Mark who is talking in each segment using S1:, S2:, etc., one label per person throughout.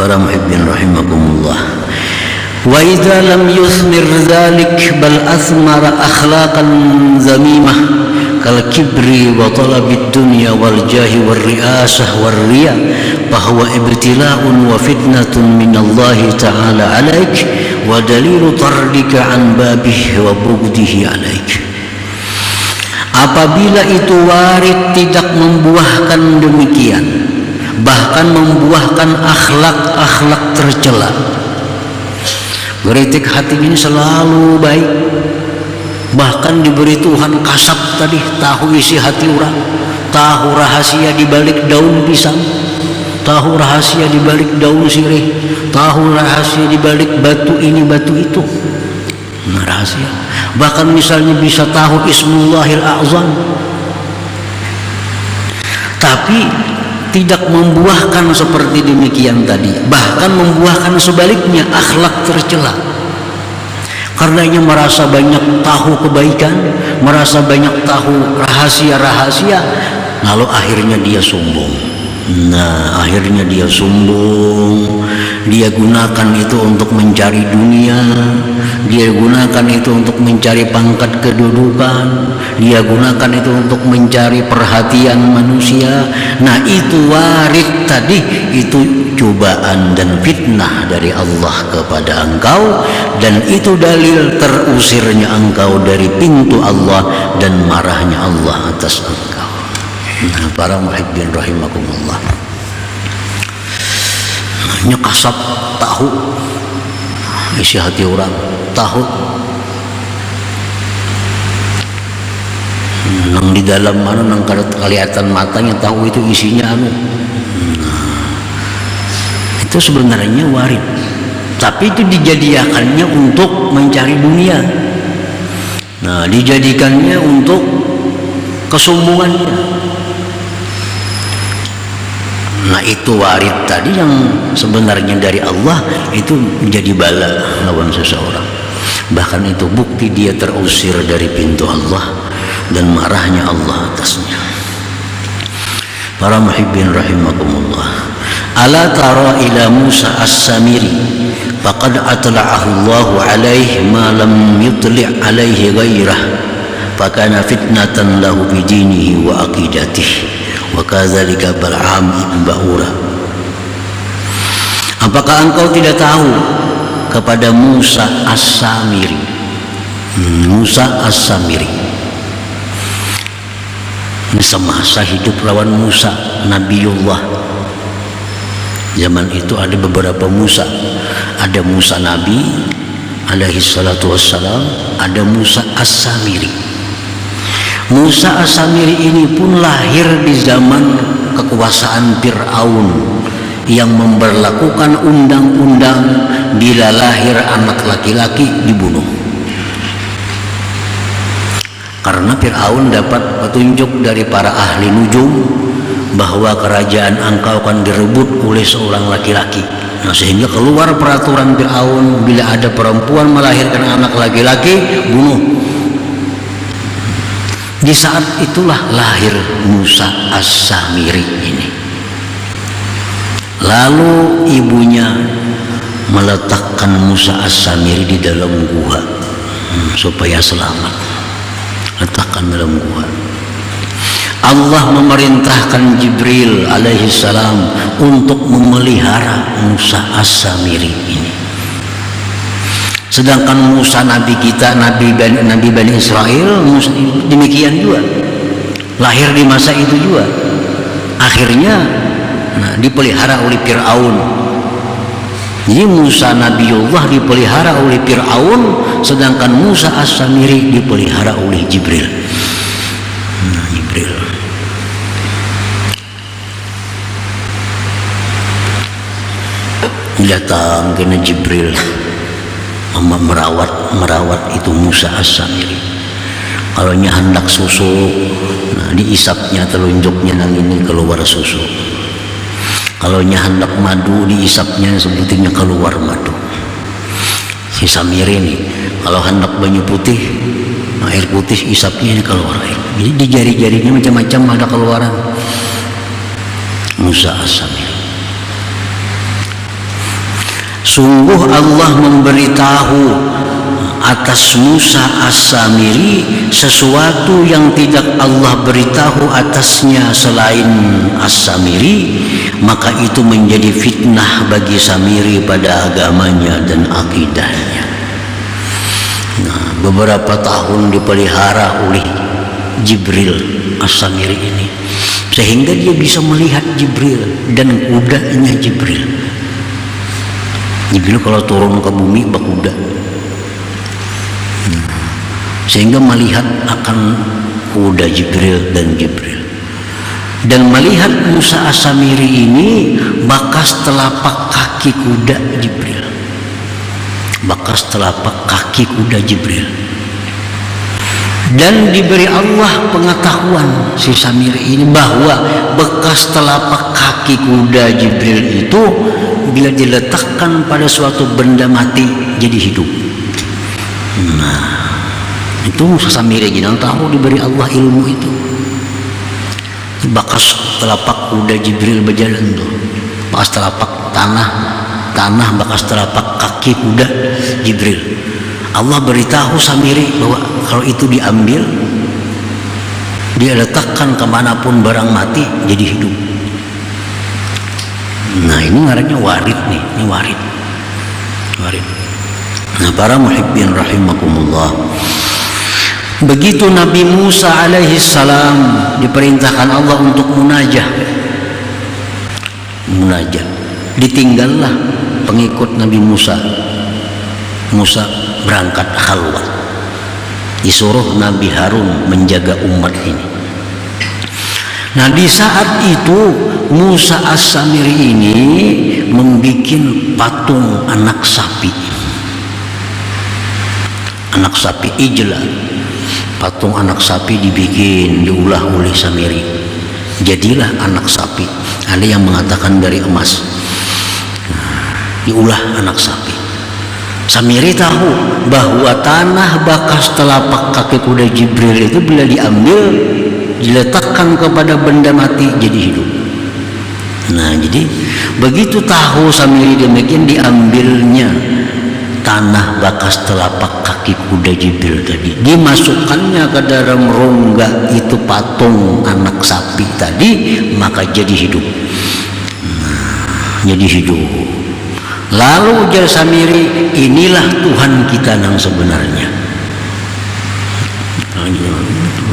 S1: Para muhibbin rahimakumullah. Wa idza lam yuthmir dzalik bal athmara akhlaqan zamimah kal kibri wa talabid dunya wal jahi wal riasah wal riya bahwa ibtila'un wa fitnatun minallahi ta'ala alaik wa dalilu tardika an babih wa bugdihi alaik. Apabila itu warid tidak membuahkan demikian, bahkan membuahkan akhlak-akhlak tercela, geritik hati ini selalu baik, bahkan diberi Tuhan kasab tadi, tahu isi hati orang, tahu rahasia di balik daun pisang, tahu rahasia di balik daun sirih, tahu rahasia di balik batu ini batu itu. Nah, rahasia. Bahkan misalnya bisa tahu Ismullahil A'zam, tapi tidak membuahkan seperti demikian tadi, bahkan membuahkan sebaliknya, akhlak tercela. Karenanya merasa banyak tahu kebaikan, merasa banyak tahu rahasia-rahasia, lalu akhirnya dia sombong. Nah, akhirnya dia sombong. Dia gunakan itu untuk mencari dunia, dia gunakan itu untuk mencari pangkat kedudukan, dia gunakan itu untuk mencari perhatian manusia. Nah, itu warid tadi, itu cobaan dan fitnah dari Allah kepada engkau, dan itu dalil terusirnya engkau dari pintu Allah dan marahnya Allah atas engkau. Nah, para muhibbin rahimakumullah, nyekasap tahu isi hati orang, tahu nang di dalam mana nang kelihatan matanya, tahu itu isinya anu. Itu sebenarnya warid, tapi itu dijadikannya untuk mencari dunia. Nah, dijadikannya untuk kesombongannya. Nah, itu warid tadi yang sebenarnya dari Allah, itu menjadi bala lawan seseorang. Bahkan itu bukti dia terusir dari pintu Allah dan marahnya Allah atasnya. Para muhibbin rahimakumullah, ala tara ila Musa as-Samiri faqad atla'ahu Allahu alaihi ma lam yutli' alaihi ghairah fakana fitnatan lahu fi dinihi wa aqidatihi wa kadzalika Bal'am ibn Ba'ura. Apakah engkau tidak tahu kepada Musa as-Samiri? Musa as-Samiri ini semasa hidup lawan Musa Nabiullah. Zaman itu ada beberapa Musa, ada Musa Nabi alaihi salatu wassalam, ada Musa as-Samiri. Musa as-Samiri ini pun lahir di zaman kekuasaan Fir'aun yang memberlakukan undang-undang bila lahir anak laki-laki dibunuh. Karena Fir'aun dapat petunjuk dari para ahli nujum bahwa kerajaan engkau akan direbut oleh seorang laki-laki. Nah, sehingga keluar peraturan Fir'aun, bila ada perempuan melahirkan anak laki-laki, bunuh. Di saat itulah lahir Musa as-Samiri ini. Lalu ibunya meletakkan Musa as-Samiri di dalam gua supaya selamat. Letakkan dalam gua. Allah memerintahkan Jibril alaihi salam untuk memelihara Musa as-Samiri ini. Sedangkan Musa Nabi kita, Nabi Bani Israel, demikian juga, lahir di masa itu juga. Akhirnya dipelihara oleh Fir'aun. Jadi Musa Nabiullah dipelihara oleh Fir'aun, sedangkan Musa as-Samiri dipelihara oleh Jibril. Jibril. Datang kena Jibril merawat itu Musa as-Samiri. Kalau hendak susu, diisapnya telunjuknya nang ini keluar susu. Kalau hendak madu, diisapnya sebetulnya keluar madu. Si Samiri ini kalau hendak banyu putih, air putih, isapnya ini keluar air. Jadi di jari-jarinya macam-macam ada keluaran. Musa as-Samiri. Sungguh Allah memberitahu atas Musa As-Samiri sesuatu yang tidak Allah beritahu atasnya selain As-Samiri, maka itu menjadi fitnah bagi Samiri pada agamanya dan akidahnya. Nah, beberapa tahun dipelihara oleh Jibril As-Samiri ini, sehingga dia bisa melihat Jibril dan kudanya Jibril. Jibril kalau turun ke bumi berkuda, sehingga melihat akan kuda Jibril dan melihat Musa As-Samiri ini bekas telapak kaki kuda Jibril, dan diberi Allah pengetahuan si Samiri ini bahwa bekas telapak kaki kuda Jibril itu bila diletakkan pada suatu benda mati jadi hidup. Nah, itu Musa Samiri jangan tahu diberi Allah ilmu itu. Bekas telapak kuda Jibril berjalan tuh, bekas telapak tanah bekas telapak kaki kuda Jibril. Allah beritahu Samiri bahwa kalau itu diambil, dia letakkan kemanapun barang mati jadi hidup. Nah, ini ngarannya warid nih, ini warid. Nah, para muhibbin rahimakumullah, begitu Nabi Musa alaihi salam diperintahkan Allah untuk munajah, ditinggallah pengikut Nabi Musa berangkat khalwat, disuruh Nabi Harun menjaga umat ini. Nah, di saat itu Musa As-Samiri ini membuat patung anak sapi ijla. Patung anak sapi diulah oleh Samiri, jadilah anak sapi. Ada yang mengatakan dari emas. Diulah anak sapi. Samiri tahu bahwa tanah bekas telapak kaki kuda Jibril itu bila diambil, diletakkan kepada benda mati jadi hidup. Nah, jadi begitu tahu Samiri demikian, diambilnya tanah bekas telapak kaki kuda Jibril tadi, dimasukkannya ke dalam rongga itu patung anak sapi tadi, maka jadi hidup. Jadi hidup. Lalu ujar Samiri, inilah Tuhan kita yang sebenarnya.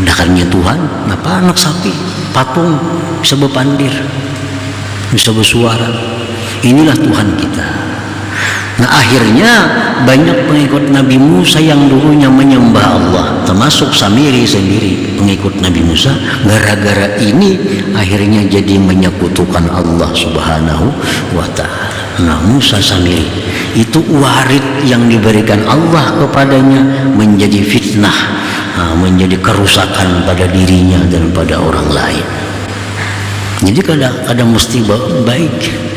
S1: Udahannya Tuhan, apa anak sapi, patung bisa berpandir, bisa bersuara. Inilah Tuhan kita. Nah, akhirnya banyak pengikut Nabi Musa yang dulunya menyembah Allah, termasuk Samiri sendiri pengikut Nabi Musa, gara-gara ini akhirnya jadi menyekutukan Allah Subhanahu wa ta'ala. Nah, Musa Samiri itu warid yang diberikan Allah kepadanya menjadi fitnah, menjadi kerusakan pada dirinya dan pada orang lain. Jadi kadang mesti baik.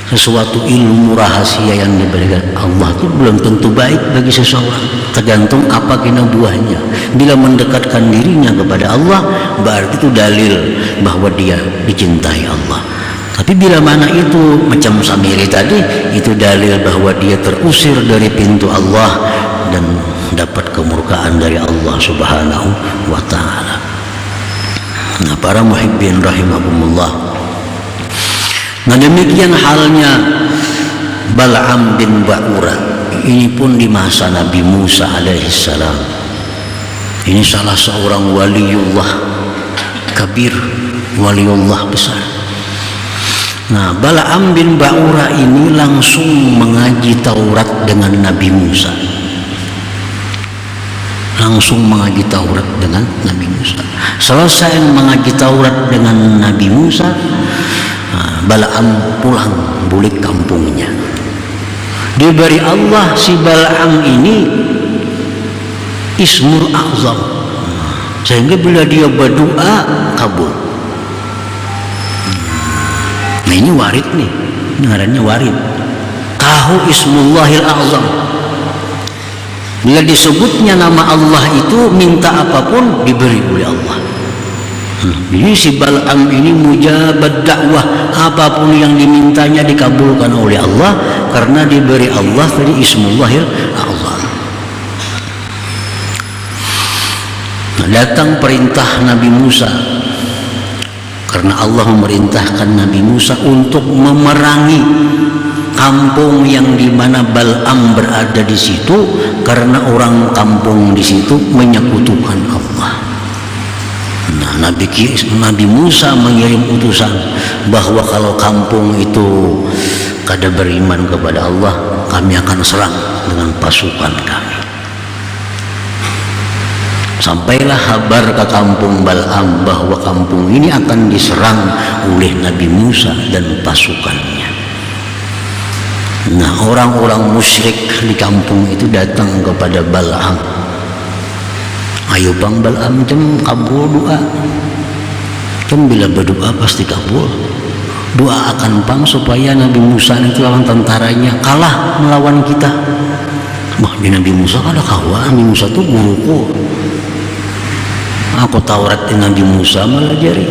S1: Sesuatu ilmu rahasia yang diberikan Allah itu belum tentu baik bagi seseorang, tergantung apa kena buahnya. Bila mendekatkan dirinya kepada Allah, berarti itu dalil bahwa dia dicintai Allah. Tapi bila mana itu macam Samiri tadi, itu dalil bahwa dia terusir dari pintu Allah dan dapat kemurkaan dari Allah Subhanahu wa ta'ala. Nah, para muhibbin rahimakumullah, nah demikian halnya Bal'am bin Ba'ura. Ini pun di masa Nabi Musa alaihissalam. Ini salah seorang waliullah kabir, waliullah besar. Nah, Bal'am bin Ba'ura ini langsung mengaji Taurat dengan Nabi Musa. Selesai mengaji Taurat dengan Nabi Musa, Bal'am pulang balik kampungnya. Diberi Allah si Bal'am ini Ismul A'zam, sehingga bila dia berdoa kabul. Nah, ini warid nih, ngarannya warid. Tahu Ismullahil A'zam, bila disebutnya nama Allah itu, minta apapun diberi oleh Allah. Jadi si Bal'am ini mujabad dakwah, apapun yang dimintanya dikabulkan oleh Allah karena diberi Allah tadi Ismullahil A'zam. Nah, datang perintah Nabi Musa karena Allah memerintahkan Nabi Musa untuk memerangi kampung yang dimana Bal'am berada di situ karena orang kampung di situ menyekutukan Allah. Nah, Nabi Musa mengirim utusan bahwa kalau kampung itu kada beriman kepada Allah, kami akan serang dengan pasukan kami. Sampailah kabar ke kampung Bal'am bahwa kampung ini akan diserang oleh Nabi Musa dan pasukannya. Nah, orang-orang musyrik di kampung itu datang kepada Bal'am. Ayo bang Bal'am, kabul doa. Bila berdoa pasti kabul. Doa akan bang supaya Nabi Musa itu lawan tentaranya kalah melawan kita. Wah, di Nabi Musa kada kawan. Nabi Musa itu guruku. Aku Taurat di Nabi Musa melajari.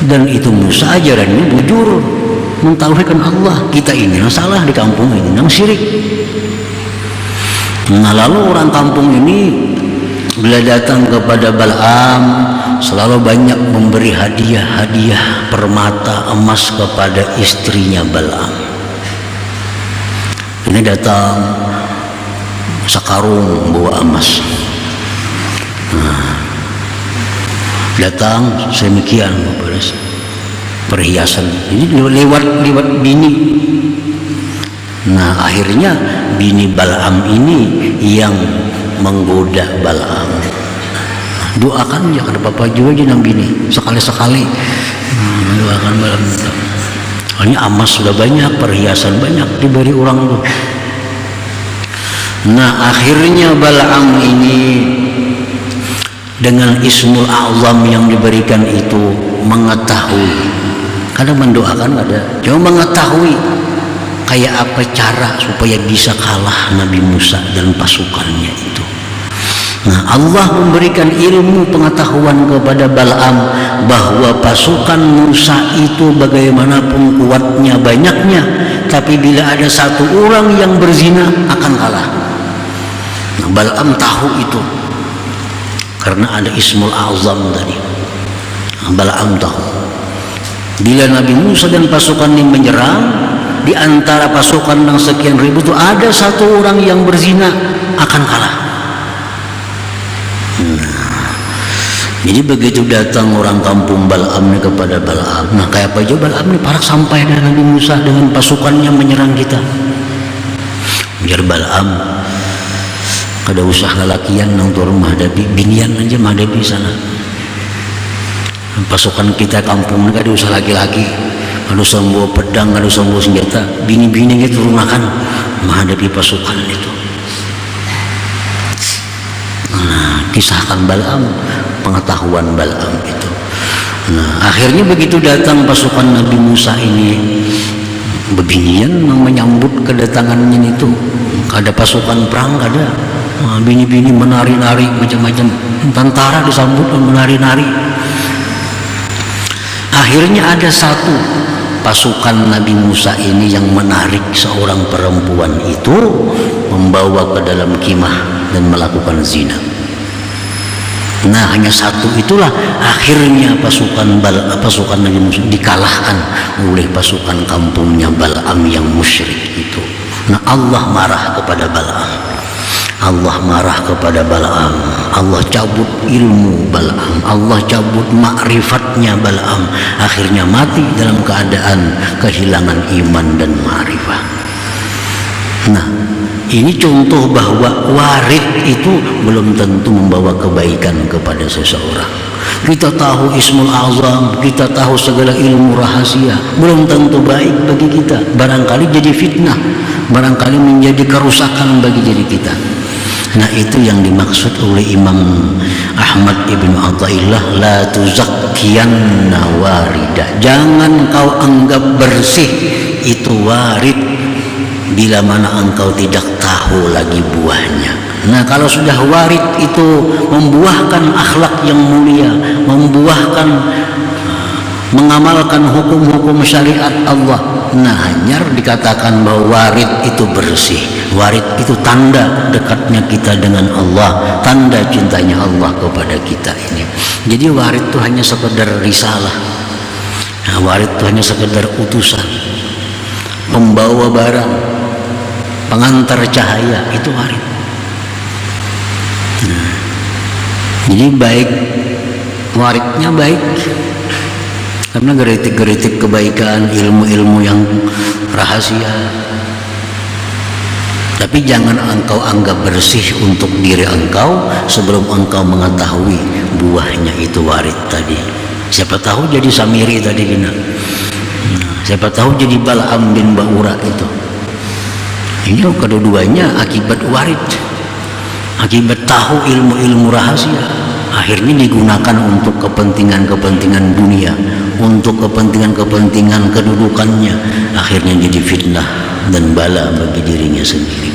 S1: Dan itu Musa ajarannya bujur, mentauhidkan Allah. Kita ini yang salah di kampung ini, yang syirik. Nah, lalu orang kampung ini bila datang kepada Bal'am selalu banyak memberi hadiah permata emas kepada istrinya Bal'am. Ini datang sekarung bawa emas. Nah, datang semikian perhiasan ini lewat bini. Nah, akhirnya bini Bal'am ini yang menggoda Bal'am. Doakan jangan apa-apa juga aja bini sekali-sekali. Doakan Bal'am. Ini emas sudah banyak, perhiasan banyak diberi orang tuh. Nah, akhirnya Bal'am ini dengan Ismul A'zam yang diberikan itu mengetahui. Kadang mendoakan ada, cuma mengetahui kayak apa cara supaya bisa kalah Nabi Musa dan pasukannya itu. Nah, Allah memberikan ilmu pengetahuan kepada Bal'am bahwa pasukan Musa itu bagaimanapun kuatnya, banyaknya, tapi bila ada satu orang yang berzina akan kalah. Nah, Bal'am tahu itu karena ada Ismul A'zam tadi. Nah, Bal'am tahu bila Nabi Musa dan pasukan ini menyerang, di antara pasukan yang sekian ribu itu ada satu orang yang berzina akan kalah. Nah, jadi begitu datang orang kampung Bal'am ini kepada Bal'am. Nah, kayak apa aja Bal'am ini parak sampai dari Nabi Musa dengan pasukannya menyerang kita. Biar Bal'am kada usah lalakian nang turun menghadapi binian aja menghadapi sana. Pasukan kita kampung ini kada usah laki-laki. Ada sambo pedang, ada sambo senjata, bini-bini itu runakan menghadapi pasukan itu. Nah, kisahkan Bal'am, pengetahuan Bal'am itu. Nah, akhirnya begitu datang pasukan Nabi Musa ini, bebinian menyambut kedatangannya itu. Ada pasukan perang, ada. Nah, bini-bini menari-nari macam-macam, tentara disambut menari-nari. Akhirnya ada satu pasukan Nabi Musa ini yang menarik seorang perempuan itu membawa ke dalam kemah dan melakukan zina. Nah, hanya satu itulah akhirnya pasukan Nabi Musa dikalahkan oleh pasukan kampungnya Bal'am yang musyrik itu. Nah, Allah marah kepada Bal'am. Allah marah kepada Bal'am. Allah cabut ilmu Bal'am. Allah cabut ma'rifatnya Bal'am. Akhirnya mati dalam keadaan kehilangan iman dan ma'rifah. Nah, ini contoh bahwa warid itu belum tentu membawa kebaikan kepada seseorang. Kita tahu Ismul A'zam, kita tahu segala ilmu rahasia, belum tentu baik bagi kita. Barangkali jadi fitnah, barangkali menjadi kerusakan bagi diri kita. Nah, itu yang dimaksud oleh Imam Ahmad Ibnu Athaillah, la tuzakkiyanna warida. Jangan kau anggap bersih itu warid bila mana engkau tidak tahu lagi buahnya. Nah, kalau sudah warid itu membuahkan akhlak yang mulia, membuahkan mengamalkan hukum-hukum syariat Allah, nah hanyar dikatakan bahwa warid itu bersih. Warid itu tanda dekatnya kita dengan Allah, tanda cintanya Allah kepada kita ini. Jadi warid itu hanya sekedar risalah. Nah, warid itu hanya sekedar utusan, pembawa barang, pengantar cahaya, itu warid. Nah, jadi baik, waridnya baik karena geritik-geritik kebaikan, ilmu-ilmu yang rahasia. Tapi jangan engkau anggap bersih untuk diri engkau sebelum engkau mengetahui buahnya itu warid tadi. Siapa tahu jadi Samiri tadi kena. Siapa tahu jadi Bal'am bin Ba'ura itu. Ini kedua-duanya akibat warid, akibat tahu ilmu-ilmu rahasia, akhirnya digunakan untuk kepentingan-kepentingan dunia, untuk kepentingan-kepentingan kedudukannya, akhirnya jadi fitnah dan bala bagi dirinya sendiri.